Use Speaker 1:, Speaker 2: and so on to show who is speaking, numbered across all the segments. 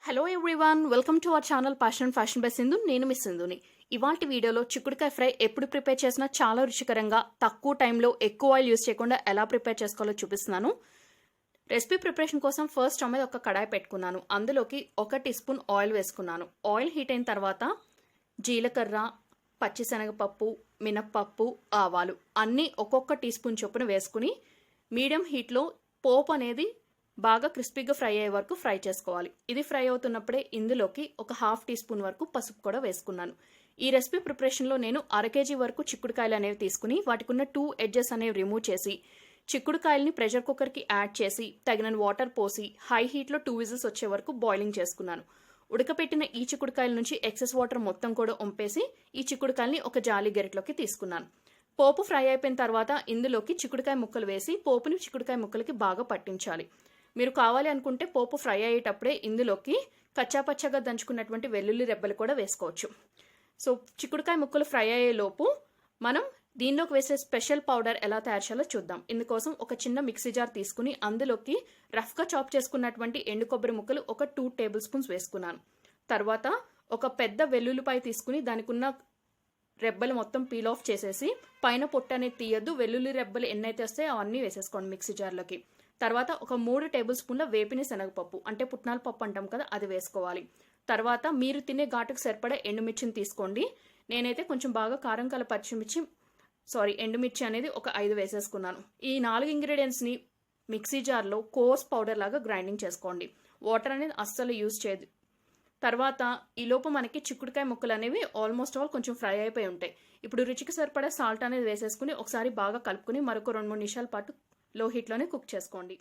Speaker 1: Hello everyone, welcome to our channel passion fashion by Sindhu. నేను మీ సింధుని. ఇవాల్టి వీడియోలో చిక్కుడుకాయ ఫ్రై ఎప్పుడు ప్రిపేర్ చేసినా చాలా రుచికరంగా తక్కువ టైంలో ఎక్కువ ఆయిల్ యూస్ చేయకుండా ఎలా ప్రిపేర్ చేసుకోవాలో చూపిస్తున్నాను. రెసిపీ ప్రిపరేషన్ కోసం ఫస్ట్ స్టవ్ మీద ఒక కడాయి పెట్టుకున్నాను. అందులోకి 1 టీ స్పూన్ ఆయిల్ వేసుకున్నాను. ఆయిల్ హీట్ అయిన తర్వాత జీలకర్ర, పచ్చిశనగపప్పు, మినప్పప్పు, ఆవాలు అన్నీ ఒక్కొక్క టీ స్పూన్ చొప్పున వేసుకుని మీడియం హీట్లో పోపు అనేది బాగా క్రిస్పీగా ఫ్రై అయ్యే వరకు ఫ్రై చేసుకోవాలి. ఇది ఫ్రై అవుతున్నప్పుడే ఇందులోకి ఒక 1/2 టీ స్పూన్ వరకు పసుపు కూడా వేసుకున్నాను. ఈ రెసిపీ ప్రిపరేషన్లో నేను 1/2 kg వరకు చిక్కుడుకాయలు అనేవి తీసుకుని వాటికి ఉన్న 2 ఎడ్జెస్ అనేవి రిమూవ్ చేసి చిక్కుడుకాయల్ని ప్రెషర్ కుక్కర్కి యాడ్ చేసి తగిన వాటర్ పోసి హై హీట్లో 2 విజిల్స్ వచ్చే వరకు బాయిలింగ్ చేసుకున్నాను. ఉడకపెట్టిన ఈ చిక్కుడుకాయల నుంచి ఎక్సెస్ వాటర్ మొత్తం కూడా వంపేసి ఈ చిక్కుడుకాయల్ని ఒక జాలి గరిటలోకి తీసుకున్నాను. పోపు ఫ్రై అయిపోయిన తర్వాత ఇందులోకి చిక్కుడుకాయ ముక్కలు వేసి పోపుని చిక్కుడుకాయ ముక్కలకి బాగా పట్టించాలి. మీరు కావాలి అనుకుంటే పోపు ఫ్రై అయ్యేటప్పుడే ఇందులోకి కచ్చాపచ్చగా దంచుకున్నటువంటి వెల్లుల్లి రెబ్బలు కూడా వేసుకోవచ్చు. సో చిక్కుడుకాయ ముక్కలు ఫ్రై అయ్యే లోపు మనం దీనిలోకి వేసే స్పెషల్ పౌడర్ ఎలా తయారు చేయాలో చూద్దాం. ఇందుకోసం ఒక చిన్న మిక్సీ జార్ తీసుకుని అందులోకి రఫ్గా చాప్ చేసుకున్నటువంటి ఎండు కొబ్బరి ముక్కలు ఒక 2 టేబుల్ స్పూన్స్ వేసుకున్నాను. తర్వాత ఒక పెద్ద వెల్లుల్లిపాయ తీసుకుని దానికి ఉన్న రెబ్బలు మొత్తం పీల్ ఆఫ్ చేసేసి పైన పొట్టు అనేది తీయద్దు. వెల్లుల్లి రెబ్బలు ఎన్నైతే వస్తాయో అవన్నీ వేసేసుకోండి మిక్సీ జార్లోకి. తర్వాత ఒక 3 టేబుల్ స్పూన్ల వేపిన శనగపప్పు అంటే పుట్నాల పప్పు అంటాం కదా, అది వేసుకోవాలి. తర్వాత మీరు తినే ఘాటుకు సరిపడా ఎండుమిర్చిని తీసుకోండి. నేనైతే కొంచెం బాగా కారం కల ఎండుమిర్చి అనేది ఒక 5 వేసేసుకున్నాను. ఈ 4 ఇంగ్రీడియంట్స్ని మిక్సీ జార్లో కోర్స్ పౌడర్ లాగా గ్రైండింగ్ చేసుకోండి. వాటర్ అనేది అస్సలు యూజ్ చేయదు. తర్వాత ఈలోపు మనకి చిక్కుడుకాయ ముక్కలు అనేవి ఆల్మోస్ట్ ఆల్ కొంచెం ఫ్రై అయిపోయి ఉంటాయి. ఇప్పుడు రుచికి సరిపడా సాల్ట్ అనేది వేసేసుకుని ఒకసారి బాగా కలుపుకుని మరొక 2-3 నిమిషాల పాటు లో హీట్లోనే కుక్ చేసుకోండి.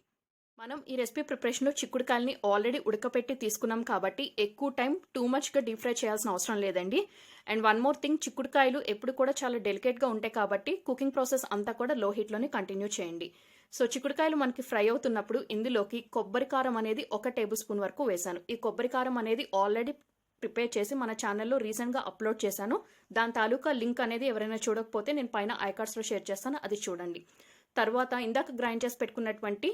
Speaker 1: మనం ఈ రెసిపీ ప్రిపరేషన్లో చిక్కుడుకాయలని ఆల్రెడీ ఉడకపెట్టి తీసుకున్నాం కాబట్టి ఎక్కువ టైం టూ మచ్గా డీప్ ఫ్రై చేయాల్సిన అవసరం లేదండి. అండ్ వన్ మోర్ థింగ్, చిక్కుడుకాయలు ఎప్పుడు కూడా చాలా డెలికేట్గా ఉంటాయి కాబట్టి కుకింగ్ ప్రాసెస్ అంతా కూడా లో హీట్లోనే కంటిన్యూ చేయండి. సో చిక్కుడుకాయలు మనకి ఫ్రై అవుతున్నప్పుడు ఇందులోకి కొబ్బరి కారం అనేది 1 టేబుల్ స్పూన్ వరకు వేశాను. ఈ కొబ్బరి కారం అనేది ఆల్రెడీ ప్రిపేర్ చేసి మన ఛానల్లో రీసెంట్గా అప్లోడ్ చేశాను. దాని తాలూకా లింక్ అనేది ఎవరైనా చూడకపోతే నేను పైన ఐకార్డ్స్లో షేర్ చేస్తాను, అది చూడండి. తర్వాత ఇందాక గ్రైండ్ చేసి పెట్టుకున్నటువంటి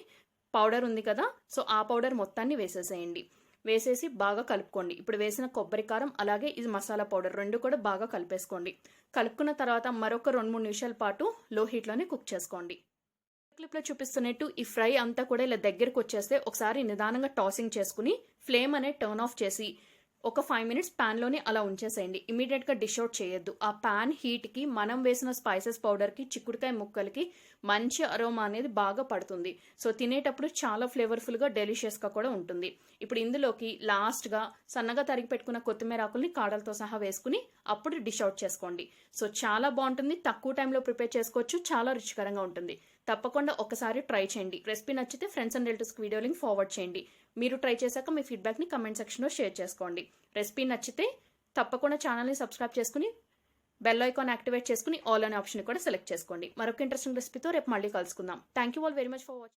Speaker 1: పౌడర్ ఉంది కదా, సో ఆ పౌడర్ మొత్తాన్ని వేసేసేయండి. వేసేసి బాగా కలుపుకోండి. ఇప్పుడు వేసిన కొబ్బరి కారం అలాగే ఇది మసాలా పౌడర్ 2 కూడా బాగా కలిపేసుకోండి. కలుపుకున్న తర్వాత మరొక 2-3 నిమిషాల పాటు లో హీట్లోనే కుక్ చేసుకోండి. క్లిప్లో చూపిస్తున్నట్టు ఈ ఫ్రై అంతా కూడా ఇలా దగ్గరకు వచ్చేస్తే ఒకసారి నిదానంగా టాసింగ్ చేసుకుని ఫ్లేమ్ అనేది టర్న్ ఆఫ్ చేసి ఒక 5 మినిట్స్ ప్యాన్లోనే అలా ఉంచేసేయండి. ఇమీడియట్గా డిష్ అవుట్ చేయొద్దు. ఆ ప్యాన్ హీట్కి మనం వేసిన స్పైసెస్ పౌడర్కి చిక్కుడుకాయ ముక్కలకి మంచి అరోమా అనేది బాగా పడుతుంది. సో తినేటప్పుడు చాలా ఫ్లేవర్ఫుల్గా డెలిషియస్గా కూడా ఉంటుంది. ఇప్పుడు ఇందులోకి లాస్ట్గా సన్నగా తరిగి పెట్టుకున్న కొత్తిమీర ఆకుల్ని కాడలతో సహా వేసుకుని అప్పుడు డిష్ అవుట్ చేసుకోండి. సో చాలా బాగుంటుంది. తక్కువ టైంలో ప్రిపేర్ చేసుకోవచ్చు. చాలా రుచికరంగా ఉంటుంది. తప్పకుండా ఒకసారి ట్రై చేయండి. రెసిపీ నచ్చితే ఫ్రెండ్స్ అండ్ రిలేటివ్స్కి వీడియో లింక్ ఫార్వర్డ్ చేయండి. మీరు ట్రై చేశాక మీ ఫీడ్బ్యాక్ని కమెంట్ సెక్షన్లో షేర్ చేసుకోండి. రెసిపీ నచ్చితే తప్పకుండా ఛానల్ని సబ్స్క్రైబ్ చేసుకుని బెల్ ఐకాన్ యాక్టివేట్ చేసుకుని ఆల్ అనే ఆప్షన్ కూడా సెలెక్ట్ చేసుకోండి. మరొక ఇంట్రెస్టింగ్ రెసిపీతో రేపు మళ్ళీ కలుసుకుందాం. Thank you all very much for watching.